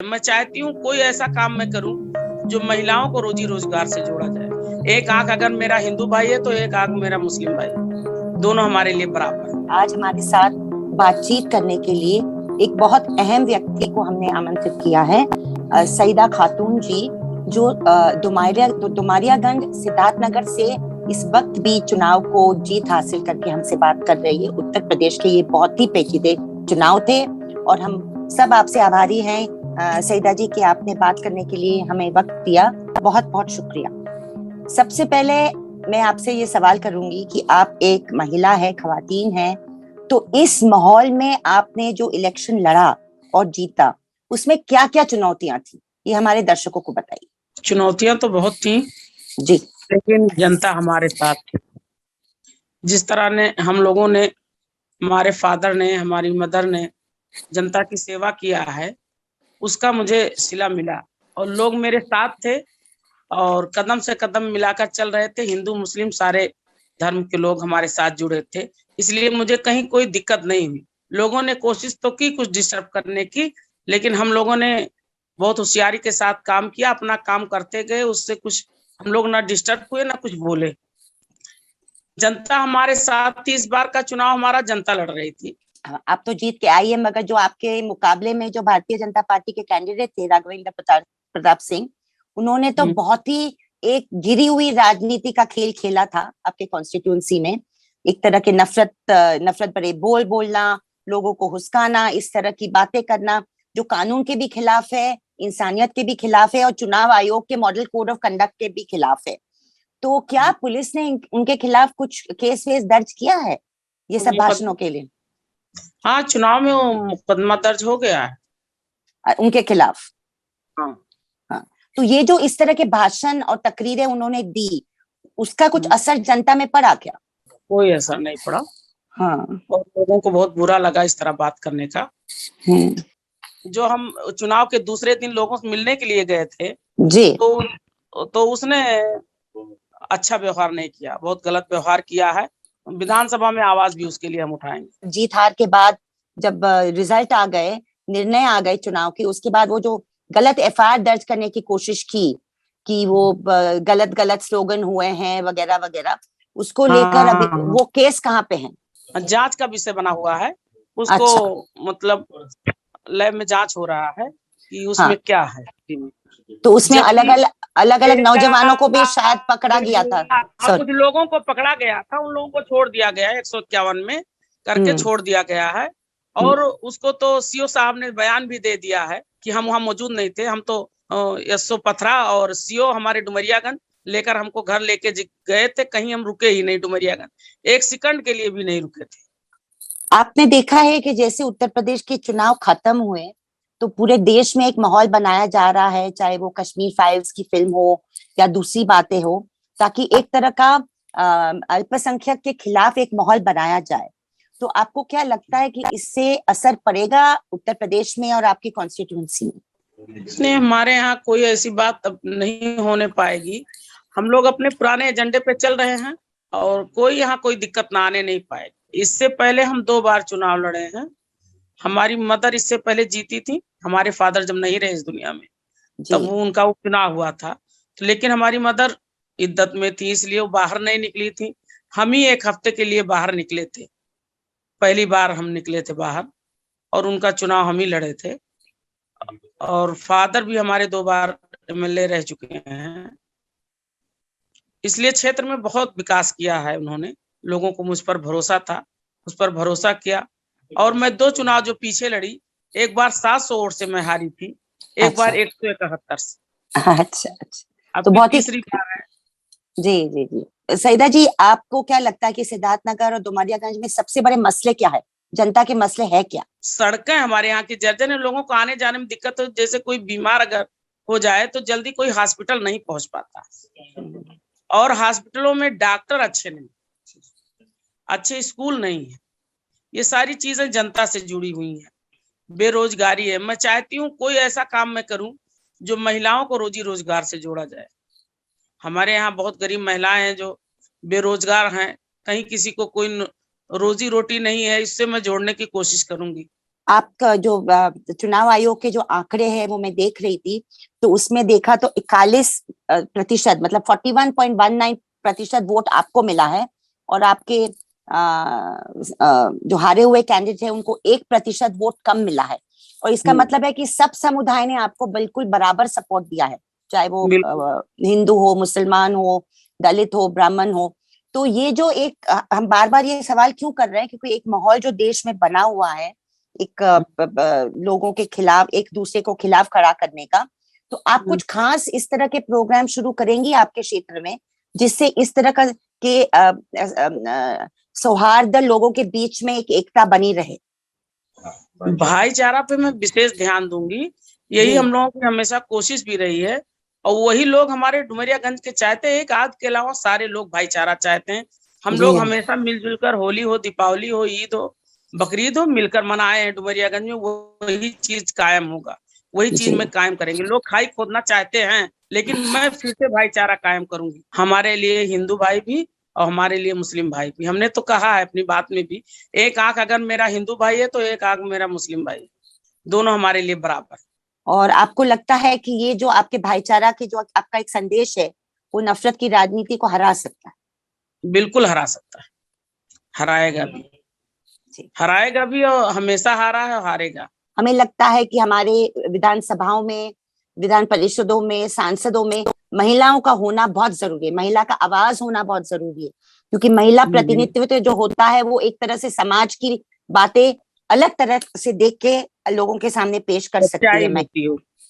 मैं चाहती हूँ कोई ऐसा काम मैं करूँ जो महिलाओं को रोजी रोजगार से जोड़ा जाए। एक आंख अगर मेरा हिंदू भाई है तो एक आंख मेरा मुस्लिम भाई है, दोनों हमारे लिए बराबर है। आज हमारे साथ बातचीत करने के लिए एक बहुत अहम व्यक्ति को हमने आमंत्रित किया है, सईदा खातून जी, जो दुमारियागंज सिद्धार्थनगर से इस वक्त भी चुनाव को जीत हासिल करके हमसे बात कर रही है। उत्तर प्रदेश के ये बहुत ही पेचीदे चुनाव थे और हम सब आपसे आभारी हैं सईदा जी कि आपने बात करने के लिए हमें वक्त दिया। बहुत बहुत शुक्रिया। सबसे पहले मैं आपसे ये सवाल करूंगी कि आप एक महिला है, खवातीन है, तो इस माहौल में आपने जो इलेक्शन लड़ा और जीता, उसमें क्या क्या चुनौतियां थी, ये हमारे दर्शकों को बताइए। चुनौतियां तो बहुत थी जी, लेकिन जनता हमारे साथ थी। जिस तरह ने हम लोगों ने, हमारे फादर ने, हमारी मदर ने जनता की सेवा किया है, उसका मुझे सिला मिला और लोग मेरे साथ थे और कदम से कदम मिलाकर चल रहे थे। हिंदू मुस्लिम सारे धर्म के लोग हमारे साथ जुड़े थे, इसलिए मुझे कहीं कोई दिक्कत नहीं हुई। लोगों ने कोशिश तो की कुछ डिस्टर्ब करने की, लेकिन हम लोगों ने बहुत होशियारी के साथ काम किया, अपना काम करते गए। उससे कुछ हम लोग ना डिस्टर्ब हुए ना कुछ बोले। जनता हमारे साथ थी। इस बार का चुनाव हमारा जनता लड़ रही थी। आप तो जीत के आई है, मगर जो आपके मुकाबले में जो भारतीय जनता पार्टी के कैंडिडेट थे, राघवेंद्र प्रताप सिंह, उन्होंने तो बहुत ही एक गिरी हुई राजनीति का खेल खेला था आपके कॉन्स्टिट्यूंसी में। एक तरह के नफरत भरे बोल बोलना, लोगों को हुस्काना, इस तरह की बातें करना जो कानून के भी खिलाफ है, इंसानियत के भी खिलाफ है और चुनाव आयोग के मॉडल कोड ऑफ कंडक्ट के भी खिलाफ है। तो क्या पुलिस ने उनके खिलाफ कुछ केस वेस दर्ज किया है ये सब भाषणों के लिए? हाँ, चुनाव में वो मुकदमा दर्ज हो गया है उनके खिलाफ। हाँ। हाँ, तो ये जो इस तरह के भाषण और तकरीरें उन्होंने दी, उसका कुछ असर जनता में पड़ा क्या? कोई असर नहीं पड़ा। हाँ, और लोगों को बहुत बुरा लगा इस तरह बात करने का। जो हम चुनाव के दूसरे दिन लोगों से मिलने के लिए गए थे जी, तो उसने अच्छा व्यवहार नहीं किया, बहुत गलत व्यवहार किया है। विधानसभा में आवाज भी उसके लिए हम उठाएंगे। जीत हार के बाद जब रिजल्ट आ गए, निर्णय आ गए चुनाव की, उसके बाद वो जो गलत एफआईआर दर्ज करने की कोशिश की कि वो गलत गलत स्लोगन हुए हैं वगैरह वगैरह, उसको लेकर अभी वो केस कहाँ पे है? जांच का विषय बना हुआ है उसको। अच्छा, मतलब लैब में जांच हो रहा है कि उसमें क्या है। तो उसमें अलग अलग नौजवानों को भी शायद पकड़ा गया था। कुछ लोगों को पकड़ा गया था, उन लोगों को छोड़ दिया गया है, 151 में करके छोड़ दिया गया है। और उसको तो सीओ साहब ने बयान भी दे दिया है कि हम वहां मौजूद नहीं थे। हम तो एसओ पथरा और सीओ हमारे डुमरियागंज लेकर हमको घर लेके गए थे, कहीं हम रुके ही नहीं। डुमरियागंज एक सेकंड के लिए भी नहीं रुके थे। आपने देखा है कि जैसे उत्तर प्रदेश के चुनाव खत्म हुए तो पूरे देश में एक माहौल बनाया जा रहा है, चाहे वो कश्मीर फाइल्स की फिल्म हो या दूसरी बातें हो, ताकि एक तरह का अल्पसंख्यक के खिलाफ एक माहौल बनाया जाए। तो आपको क्या लगता है कि इससे असर पड़ेगा उत्तर प्रदेश में और आपकी कॉन्स्टिट्यूंसी में? नहीं, हमारे यहाँ कोई ऐसी बात अब नहीं होने पाएगी। हम लोग अपने पुराने एजेंडे पे चल रहे हैं और कोई यहाँ कोई दिक्कत ना आने नहीं पाएगी। इससे पहले हम 2 बार चुनाव लड़े हैं। हमारी मदर इससे पहले जीती थी, हमारे फादर जब नहीं रहे इस दुनिया में तब वो उनका वो चुनाव हुआ था। तो लेकिन हमारी मदर इद्दत में थी, इसलिए वो बाहर नहीं निकली थी। हम ही 1 हफ्ते के लिए बाहर निकले थे, पहली बार हम निकले थे बाहर और उनका चुनाव हम ही लड़े थे। और फादर भी हमारे 2 बार एमएलए रह चुके हैं, इसलिए क्षेत्र में बहुत विकास किया है उन्होंने। लोगों को मुझ पर भरोसा था, उस पर भरोसा किया। और मैं 2 चुनाव जो पीछे लड़ी, एक बार 700 वोट से मैं हारी थी, एक बार 171 से। अच्छा, अब तो बहुत ही तीसरी बार है। जी जी जी। सईदा जी, आपको क्या लगता है कि सिद्धार्थनगर और डुमरियागंज में सबसे बड़े मसले क्या है? जनता के मसले है क्या? सड़कें हमारे यहाँ की जर्जर है, लोगों को आने जाने में दिक्कत हो। जैसे कोई बीमार अगर हो जाए तो जल्दी कोई हॉस्पिटल नहीं पहुंच पाता, और हॉस्पिटलों में डॉक्टर अच्छे नहीं, अच्छे स्कूल नहीं है। ये सारी चीजें जनता से जुड़ी हुई हैं। बेरोजगारी है। मैं चाहती हूँ कोई ऐसा काम मैं करूं जो महिलाओं को रोजी रोजगार से जोड़ा जाए। हमारे यहाँ बहुत गरीब महिलाएं हैं जो बेरोजगार हैं, कहीं किसी को कोई रोजी रोटी नहीं है, इससे मैं जोड़ने की कोशिश करूंगी। आपका जो चुनाव आयोग के जो आंकड़े हैं वो मैं देख रही थी, तो उसमें देखा तो 41% मतलब 41.19% वोट आपको मिला है, और आपके जो हारे हुए कैंडिडेट है उनको 1% वोट कम मिला है। और इसका मतलब है कि सब समुदाय ने आपको बिल्कुल बराबर सपोर्ट दिया है, चाहे वो हिंदू हो, मुसलमान हो, दलित हो, ब्राह्मण हो। तो ये जो एक हम बार बार ये सवाल क्यों कर रहे हैं, क्योंकि एक माहौल जो देश में बना हुआ है एक लोगों के खिलाफ, एक दूसरे को खिलाफ खड़ा करने का, तो आप कुछ खास इस तरह के प्रोग्राम शुरू करेंगी आपके क्षेत्र में, जिससे इस तरह का के सौहार्द लोगों के बीच में एक एकता बनी रहे? भाईचारा पे मैं विशेष ध्यान दूंगी, यही हम लोगों की हमेशा कोशिश भी रही है। और वही लोग हमारे डुमरियागंज के चाहते हैं, एक आध के अलावा सारे लोग भाईचारा चाहते हैं। हम लोग हमेशा मिलजुल कर, होली हो, दीपावली हो, ईद हो, बकरीद हो, मिलकर मनाए हैं डुमरियागंज में। वही चीज कायम होगा, वही चीज में कायम करेंगे। लोग खाई खोदना चाहते हैं, लेकिन मैं फिर से भाईचारा कायम करूंगी। हमारे लिए हिंदू भाई भी और हमारे लिए मुस्लिम भाई भी। हमने तो कहा है अपनी बात में भी, एक आंख अगर मेरा हिंदू भाई है तो एक आंख मेरा मुस्लिम भाई, दोनों हमारे लिए बराबर। और आपको लगता है कि ये जो आपके भाईचारा के जो आपका एक संदेश है वो नफरत की राजनीति को हरा सकता है? बिल्कुल हरा सकता है, हराएगा भी, हराएगा भी, और हमेशा हारा है और हारेगा। हमें लगता है कि हमारे विधानसभाओं में, विधान परिषदों में, सांसदों में महिलाओं का होना बहुत जरूरी है, महिला का आवाज होना बहुत जरूरी है, क्योंकि महिला प्रतिनिधित्व जो होता है वो एक तरह से समाज की बातें अलग तरह से देख के लोगों के सामने पेश कर सकती है। मैं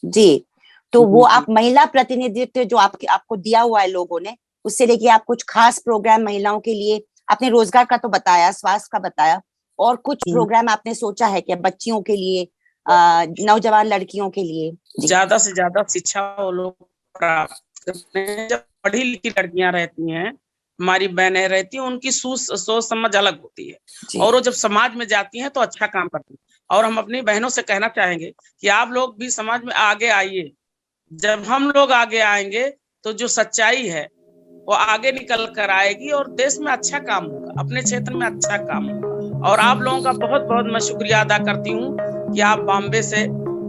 जी, तो वो आप महिला प्रतिनिधित्व जो आपको दिया हुआ है लोगों ने, उससे लेके आप कुछ खास प्रोग्राम महिलाओं के लिए, आपने रोजगार का तो बताया, स्वास्थ्य का बताया, और कुछ प्रोग्राम आपने सोचा है क्या बच्चियों के लिए, नौजवान लड़कियों के लिए? ज्यादा से ज्यादा शिक्षा वो लोग प्राप्त करते हैं। जब पढ़ी लिखी लड़कियां रहती हैं, हमारी बहनें रहती हैं, उनकी सोच समझ अलग होती है, और वो जब समाज में जाती हैं तो अच्छा काम करती हैं। और हम अपनी बहनों से कहना चाहेंगे कि आप लोग भी समाज में आगे आइए। जब हम लोग आगे आएंगे तो जो सच्चाई है वो आगे निकल कर आएगी, और देश में अच्छा काम होगा, अपने क्षेत्र में अच्छा काम होगा। और आप लोगों का बहुत बहुत मैं शुक्रिया अदा करती हूँ कि आप बॉम्बे से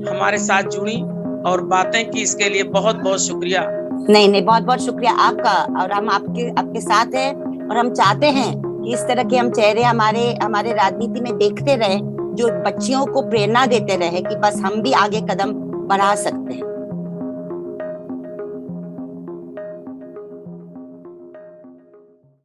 हमारे साथ जुड़ी और बातें की, इसके लिए बहुत बहुत शुक्रिया। नहीं, बहुत बहुत शुक्रिया आपका, और हम आपके साथ हैं, और हम चाहते हैं कि इस तरह के हम चेहरे हमारे राजनीति में देखते रहे, जो बच्चियों को प्रेरणा देते रहे कि बस हम भी आगे कदम बढ़ा सकते हैं।